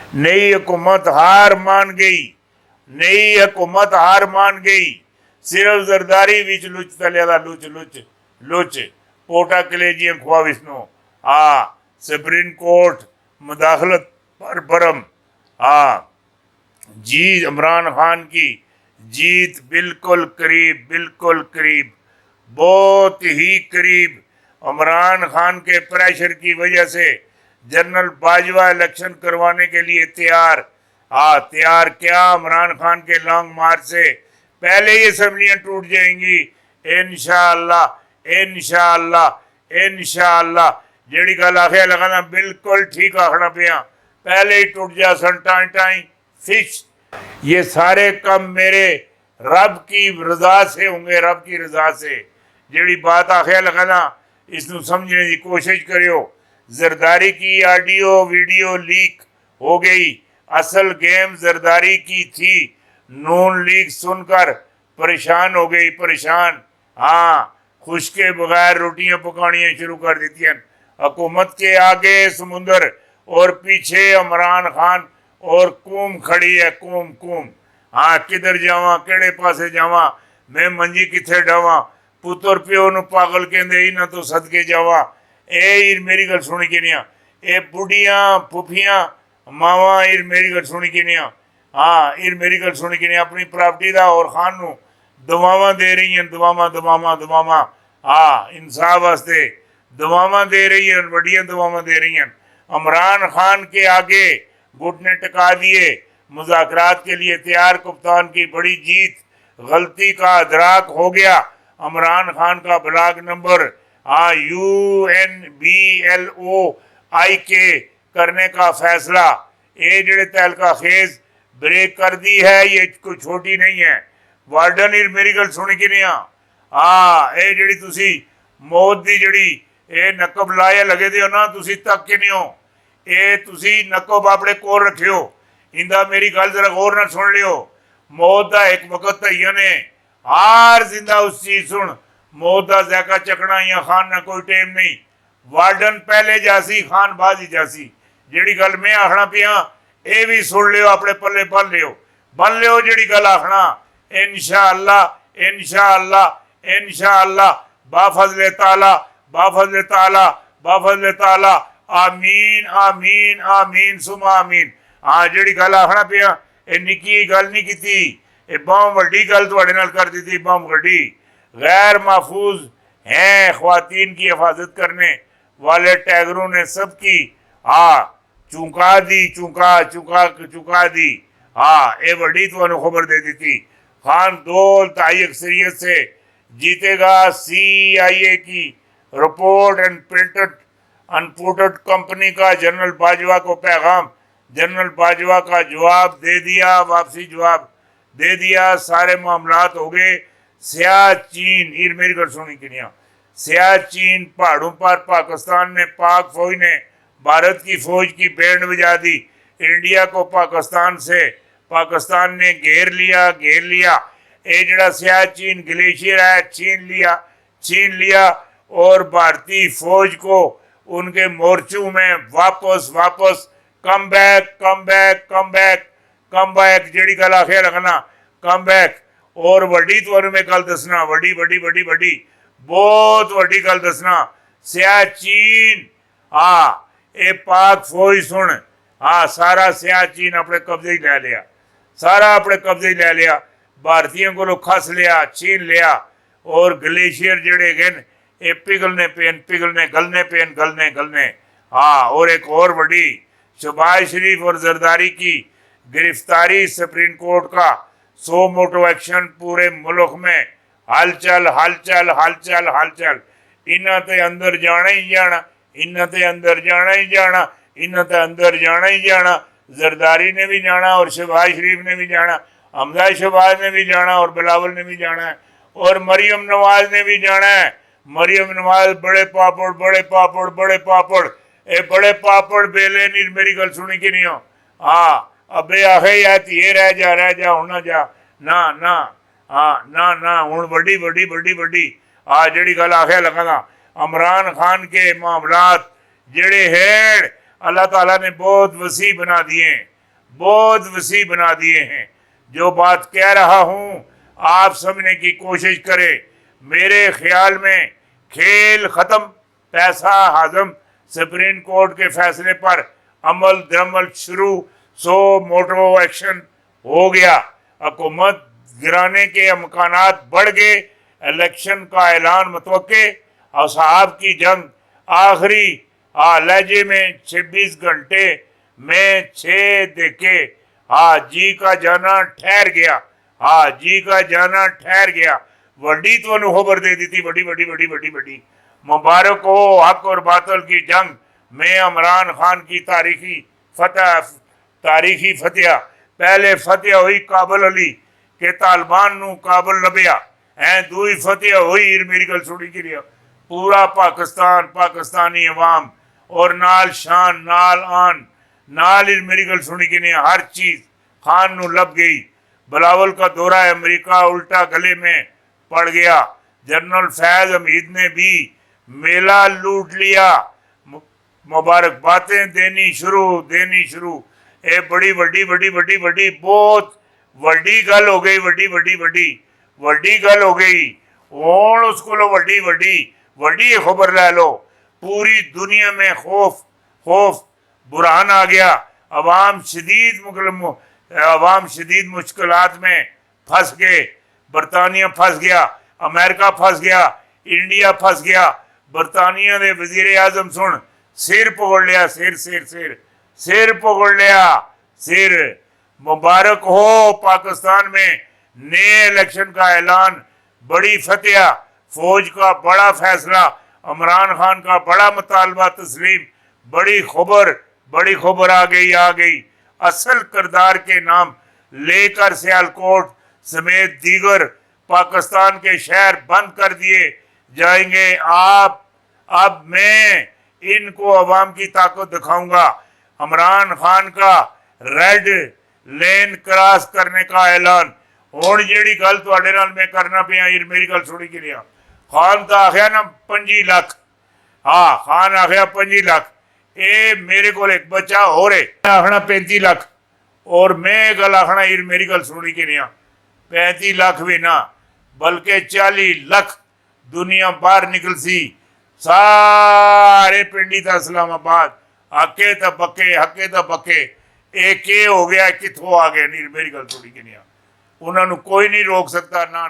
नई हुकूमत हार मान गई, नई हुकूमत हार मान गई। सिर्फ जरदारी विच लुच तलिया दा लुच लुच लुच पोटा कलेजियां ख्वाविश नो सुप्रीम कोर्ट मुदाखलत पर बरम। जीत इमरान खान की जीत बिल्कुल करीब, बिल्कुल करीब, बहुत ही करीब। इमरान खान के प्रेशर की वजह से जनरल बाजवा इलेक्शन करवाने के लिए तैयार। तैयार क्या? इमरान खान के लॉन्ग मार्च से पहले ही असम्बलियां टूट जाएंगी इंशाअल्लाह, इंशाअल्लाह, इंशाअल्लाह। जेड़ी गल आखे लगाना बिल्कुल ठीक आखना पिया, पहले ही टूट जा सन टाई टाई फिश। ये सारे कम मेरे रब की रजा से होंगे, रब की रजा से। जेड़ी बात आखे लगाना इसको समझने की कोशिश करियो। जरदारी की ऑडियो वीडियो लीक हो गई, असल गेम जरदारी की थी। नून लीग सुनकर परेशान हो गई, परेशान। खुश के बगैर रोटियां पकानियां शुरू कर दी। हुकूमत के आगे समुंदर और पीछे इमरान खान और कूम खड़ी है, कूम कूम। किधर जावा, केड़े पासे जावा, मैं मंजी किथे डावा। पुत्र प्यो नूं पागल कहंदे, इन्हां तो सदके जावा। ए मेरी गल सुनी कि नहीं? ये बुढ़ियां फुफियां मावा मेरी गल सुनी कि नहीं? मेरी गल सुनी कि नहीं? अपनी प्रॉपर्टी का और खान नूं दुआवां दे रही हैं, दुआवां दुआवां दुआवां। इंसाफ वास्ते दुआवां दे रही हैं, बड़ियां दुआवां दे रही हैं। इमरान खान के आगे घुटने टिका दिए, मुज़ाकरात के लिए तैयार। कप्तान की बड़ी जीत, गलती का अदराक हो गया। इमरान खान का ब्लॉक नंबर UNBLOIK करने का फैसला, ये जड़े तहलका खेज ब्रेक कर दी है, ये कोई छोटी नहीं है। वार्डन मेरी गल सुनी कि नहीं? ये जड़ी तुसी मौत दी जड़ी ये नकब लाए लगे दे हो ना, तुसी तक के नहीं हो। ये तुसी नकब अपने कोल रखियो। इंदा मेरी गल जरा गौर ना सुन लियो। मौत का एक वक्त है ने हार जिंदा उस चीज सुन। मौत का जैका चकना या खान ना कोई टेम नहीं। वार्डन पहले जासी, खान बाद ही जासी। जेड़ी गल मैं आखना पिया ये भी सुन लियो, अपने पल्ले बन लियो जेड़ी गल आखना। इंशाअल्लाह, इंशाअल्लाह, इंशाअल्लाह, बाफजल ताला, बाफजल ताला, बाफजल ताला। आमीन, आमीन, आमीन, सुमा आमीन। जेड़ी गल आखना पिया ये निकी गल नहीं की, ये बहुत वड्डी गल तुहाडे नाल कर दी, बहुत वड्डी। गैर महफूज हैं ख्वातीन की हिफाजत करने वाले टैगरों ने सबकी चुका दी, चुका दी। ये वड्डी तुहानू खबर दे दी थी। खान दौल ताई अक्सरियत से जीतेगा। CIA की रिपोर्ट एंड प्रिंटेड अनपुटेड कंपनी का जनरल बाजवा को पैगाम। जनरल बाजवा का जवाब दे दिया, वापसी जवाब दे दिया। सारे मामलात हो गए। सियाचिन, मेरी गल सुनी कि नहीं? सियाचिन पहाड़ों पर पाकिस्तान ने, पाक फौज ने भारत की फौज की बैंड बजा दी। इंडिया को पाकिस्तान ने घेर लिया, घेर लिया। ये जड़ा सियाचिन ग्लेशियर है छीन लिया और भारतीय फौज को उनके मोर्चों में वापस कम बैक जेड़ी गल आखे रखना, कम बैक। और वड्डी तुहानू मैं गल दसना, वड्डी बहुत वड्डी गल दसना। सियाचिन ये पाक फौज सुन, सारा सियाचिन अपने कब्जे ही ले लिया, सारा अपने कब्जे ही ले लिया। भारतीयों को खस लिया, छीन लिया। और ग्लेशियर जड़े गए ये पिघलने गलने। और एक और बड़ी शहबाज शरीफ और जरदारी की गिरफ्तारी। सुप्रीम कोर्ट का 100 मोटो एक्शन पूरे मुल्क में हलचल। इन्हां ते अंदर जाना ही जाना, इन्हां ते अंदर जाना ही जाना। जरदारी ने भी जाना और शहबाज शरीफ ने भी जाना, हमजा शहबाज ने भी जाना और बिलावल ने भी जाना है और मरियम नवाज ने भी जाना है। मरियम नवाज बड़े पापड़ ए बड़े पापड़ बेले नहीं। मेरी गल सुनी कि नहीं हो? अबे आखे या ये रह जा हूं ना जा ना हूं बड़ी जेड़ी गल आखे लगा। इमरान खान के मामलात जेड़े हैं अल्लाह ताला ने बहुत वसी बना दिए। बहुत वसी बना दिए हैं। जो बात कह रहा हूँ आप समझने की कोशिश करें। मेरे ख्याल में खेल ख़त्म, पैसा हाजम। सुप्रीम कोर्ट के फैसले पर अमल दरअमल शुरू, 100 मोटो एक्शन हो गया। हुकूमत गिराने के अमकानात बढ़ गए। इलेक्शन का ऐलान मुतवक्के। असहाब की जंग आखिरी लहजे में 26 घंटे में 6 देखे। जी का जाना ठहर गया। जी का जाना ठहर गया। वड्डी तो खबर दे दी थी, बड़ी बड़ी बड़ी बड़ी बड़ी। मुबारक हो हक और बातल की जंग में इमरान खान की तारीखी फतेह। पहले फतेह हुई काबुल अली के तालिबान नू काबुल लभ्या है, दूई फतेह हुई मेरी गल सुनी की पूरा पाकिस्तान, पाकिस्तानी अवाम और नाल शान नाल आन नाल मेरी गल सुनी कि नहीं हर चीज खान नू लब गई। बिलावल का दौरा अमेरिका उल्टा गले में पड़ गया। जनरल फैज हमीद ने भी मेला लूट लिया। मुबारक बातें देनी शुरू। ये बड़ी वड्डी वड्डी वड्डी वड्डी बहुत वड्डी गल हो गई। वड्डी गल हो गई। हुण उसको लो वड्डी खबर ले लो। पूरी दुनिया में खौफ बुरहान आ गया। अवाम शदीद मुश्किलात में फंस गए। बरतानिया फंस गया, अमेरिका फंस गया, इंडिया फंस गया। बरतानिया ने वजीर आजम सुन सिर पकड़ लिया, सिर पकड़ लिया, सिर। मुबारक हो पाकिस्तान में नए इलेक्शन का ऐलान, बड़ी फतेह, फौज का बड़ा फैसला, इमरान खान का बड़ा मुतालबा तस्लीम। बड़ी खबर आ गई। असल किरदार के नाम लेकर सियालकोट समेत दीगर पाकिस्तान के शहर बंद कर दिए जाएंगे। अब मैं इनको अवाम की ताकत दिखाऊंगा। इमरान खान का रेड लेन क्रॉस करने का ऐलान। हुण जिहड़ी गल तुहाडे नाल मैं करना पिया मेरी गल सुनी कि नहीं। खान तो आखिया ना 25 लाख। खान आखिया 25 लाख। ये मेरे को एक बच्चा हो रहे आखना 35 लाख और मैं गल आखना मेरी गल सुनी कि नहीं 35 लाख भी ना बल्कि 40 लाख दुनिया बाहर निकल सी। सारे पिंडी था इस्लामाबाद हके तो पक्के एक हो गया कितों आ गया मेरी गल सुनी कि नहीं। उन्होंने कोई नहीं रोक सकता ना।